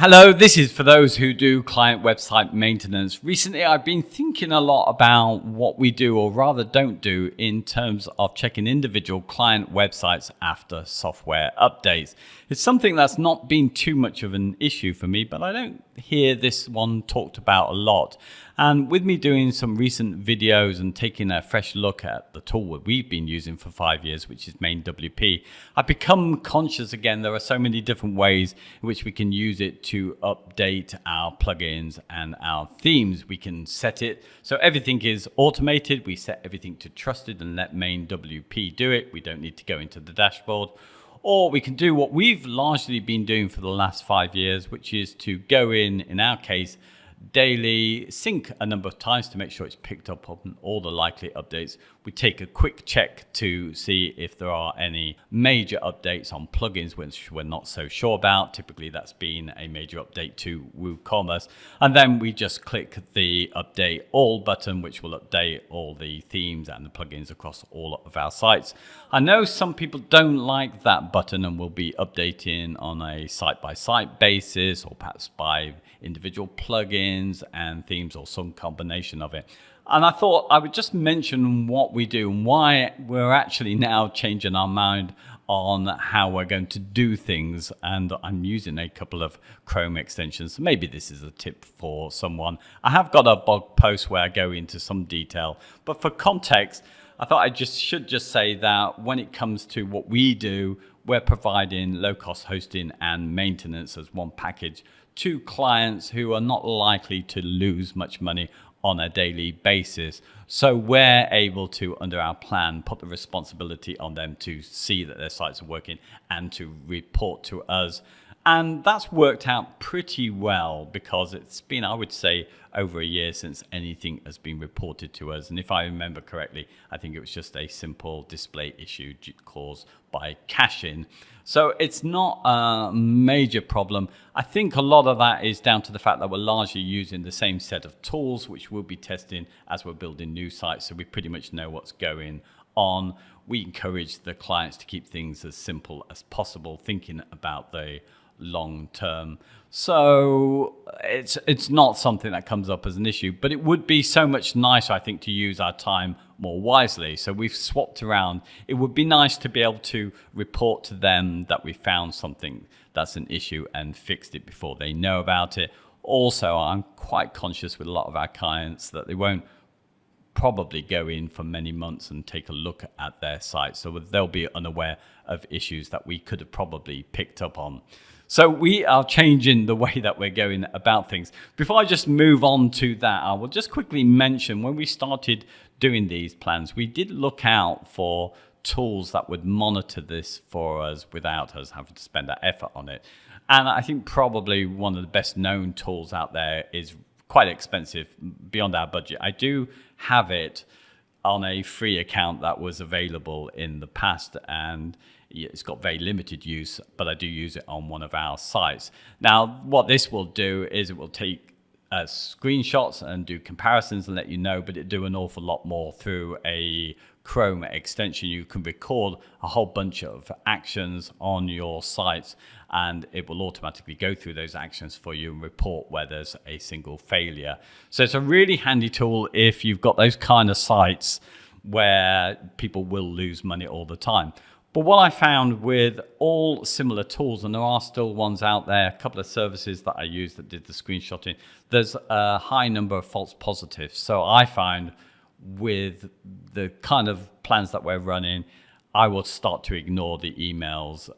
Hello, this is for those who do client website maintenance. Recently, I've been thinking a lot about what we do, or rather don't do, in terms of checking individual client websites after software updates. It's something that's not been too much of an issue for me, but I don't hear this one talked about a lot. And with me doing some recent videos and taking a fresh look at the tool that we've been using for 5 years, which is MainWP, I've become conscious again, there are so many different ways in which we can use it to update our plugins and our themes. We can set it so everything is automated. We set everything to trusted and let MainWP do it. We don't need to go into the dashboard. Or we can do what we've largely been doing for the last 5 years, which is to go in our case, daily, sync a number of times to make sure it's picked up on all the likely updates. We take a quick check to see if there are any major updates on plugins which we're not so sure about. Typically that's been a major update to WooCommerce. And then we just click the update all button, which will update all the themes and the plugins across all of our sites. I know some people don't like that button and will be updating on a site-by-site basis, or perhaps by individual plugins and themes, or some combination of it. And I thought I would just mention what we do and why we're actually now changing our mind on how we're going to do things. And I'm using a couple of Chrome extensions. So maybe this is a tip for someone. I have got a blog post where I go into some detail, but for context, I thought I should just say that when it comes to what we do, we're providing low-cost hosting and maintenance as one package to clients who are not likely to lose much money on a daily basis. So we're able to, under our plan, put the responsibility on them to see that their sites are working and to report to us. And that's worked out pretty well, because it's been, I would say, over a year since anything has been reported to us. And if I remember correctly, I think it was just a simple display issue caused by caching. So it's not a major problem. I think a lot of that is down to the fact that we're largely using the same set of tools, which we'll be testing as we're building new sites. So we pretty much know what's going on. We encourage the clients to keep things as simple as possible, thinking about the long term. So it's not something that comes up as an issue, but it would be so much nicer, I think, to use our time more wisely. So we've swapped around. It would be nice to be able to report to them that we found something that's an issue and fixed it before they know about it. Also, I'm quite conscious with a lot of our clients that they won't probably go in for many months and take a look at their site. So they'll be unaware of issues that we could have probably picked up on. So we are changing the way that we're going about things. Before I just move on to that, I will just quickly mention when we started doing these plans, we did look out for tools that would monitor this for us without us having to spend that effort on it. And I think probably one of the best known tools out there is quite expensive, beyond our budget. I do have it on a free account that was available in the past, and it's got very limited use, but I do use it on one of our sites. Now, what this will do is it will take screenshots and do comparisons and let you know, but it do an awful lot more through a Chrome extension. You can record a whole bunch of actions on your sites, and it will automatically go through those actions for you and report where there's a single failure. So it's a really handy tool if you've got those kind of sites where people will lose money all the time. But what I found with all similar tools, and there are still ones out there, a couple of services that I used that did the screenshotting, there's a high number of false positives. So I find with the kind of plans that we're running, I will start to ignore the emails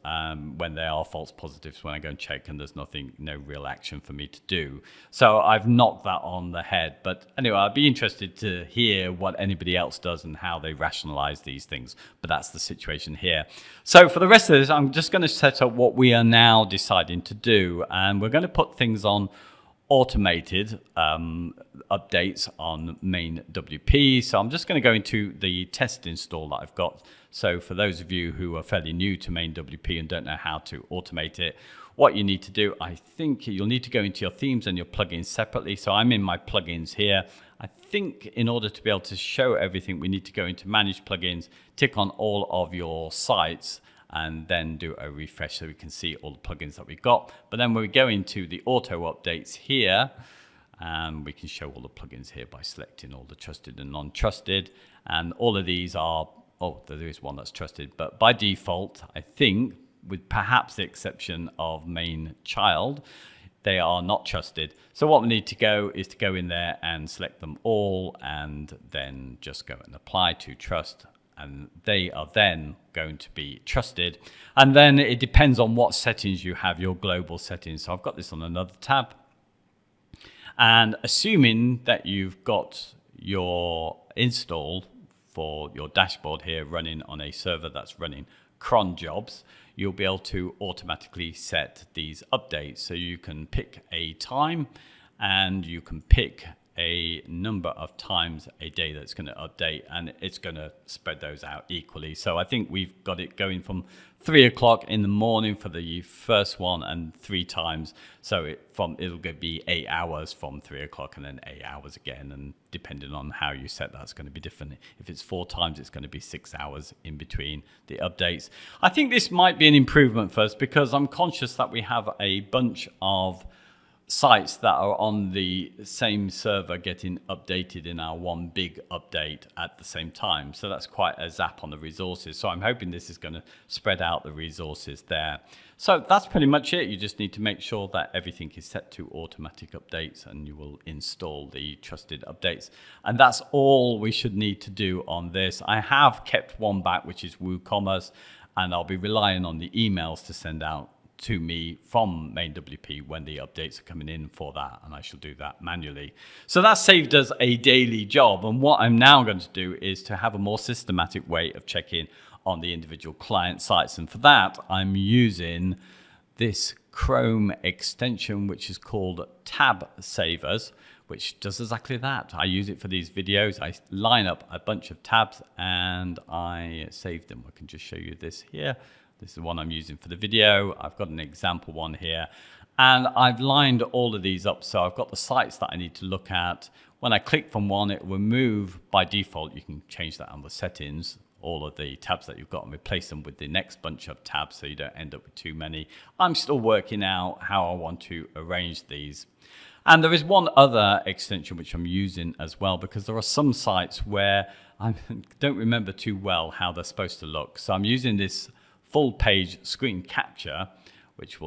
when they are false positives, when I go and check and there's no real action for me to do. So I've knocked that on the head. But anyway, I'd be interested to hear what anybody else does and how they rationalize these things. But that's the situation here. So for the rest of this, I'm just going to set up what we are now deciding to do. And we're going to put things on automated updates on MainWP. So I'm just going to go into the test install that I've got. So for those of you who are fairly new to MainWP and don't know how to automate it, what you need to do, I think you'll need to go into your themes and your plugins separately. So I'm in my plugins here. I think in order to be able to show everything, we need to go into manage plugins, tick on all of your sites, and then do a refresh so we can see all the plugins that we've got. But then when we go into the auto updates here, we can show all the plugins here by selecting all the trusted and non-trusted. And all of these are, oh, there is one that's trusted, but by default, I think, with perhaps the exception of main child, they are not trusted. So what we need to go is to go in there and select them all, and then just go and apply to trust. And they are then going to be trusted. And then it depends on what settings you have, your global settings. So I've got this on another tab. And assuming that you've got your install for your dashboard here running on a server that's running cron jobs, you'll be able to automatically set these updates. So you can pick a time and you can pick a number of times a day that's going to update, and it's going to spread those out equally. So I think we've got it going from 3 o'clock in the morning for the first one, and 3 times. So it'll be 8 hours from 3 o'clock, and then 8 hours again. And depending on how you set that, it's going to be different. If it's 4 times, it's going to be 6 hours in between the updates. I think this might be an improvement first, because I'm conscious that we have a bunch of sites that are on the same server getting updated in our one big update at the same time. So that's quite a zap on the resources. So I'm hoping this is going to spread out the resources there. So that's pretty much it. You just need to make sure that everything is set to automatic updates, and you will install the trusted updates. And that's all we should need to do on this. I have kept one back, which is WooCommerce, and I'll be relying on the emails to send out to me from MainWP when the updates are coming in for that, and I shall do that manually. So that saved us a daily job, and what I'm now going to do is to have a more systematic way of checking on the individual client sites, and for that I'm using this Chrome extension which is called Tab Savers, which does exactly that. I use it for these videos. I line up a bunch of tabs and I save them. I can just show you this here. This is the one I'm using for the video. I've got an example one here, and I've lined all of these up. So I've got the sites that I need to look at. When I click from one, it will move by default. You can change that on the settings, all of the tabs that you've got, and replace them with the next bunch of tabs so you don't end up with too many. I'm still working out how I want to arrange these. And there is one other extension which I'm using as well, because there are some sites where I don't remember too well how they're supposed to look. So I'm using this full page screen capture, which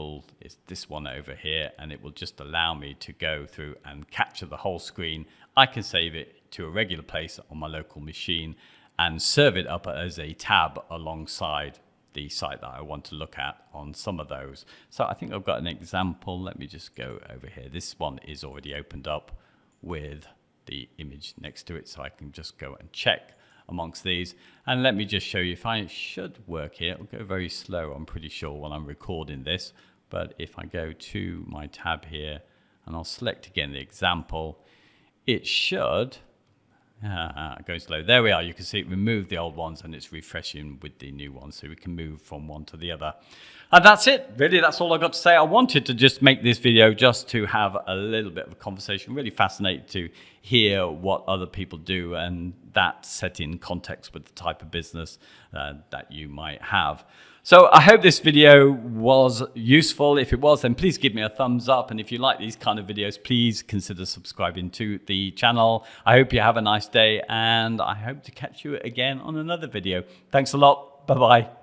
is this one over here, and it will just allow me to go through and capture the whole screen. I can save it to a regular place on my local machine and serve it up as a tab alongside the site that I want to look at on some of those. So I think I've got an example. Let me just go over here. This one is already opened up with the image next to it, so I can just go and check amongst these. And let me just show you, if I should work here, it'll go very slow, I'm pretty sure, when I'm recording this. But if I go to my tab here and I'll select again the example, it should go slow. There we are. You can see it removed the old ones and it's refreshing with the new ones, so we can move from one to the other. And that's it. Really, that's all I've got to say. I wanted to just make this video just to have a little bit of a conversation. Really fascinated to hear what other people do, and that set in context with the type of business that you might have. So I hope this video was useful. If it was, then please give me a thumbs up. And if you like these kind of videos, please consider subscribing to the channel. I hope you have a nice day, and I hope to catch you again on another video. Thanks a lot. Bye-bye.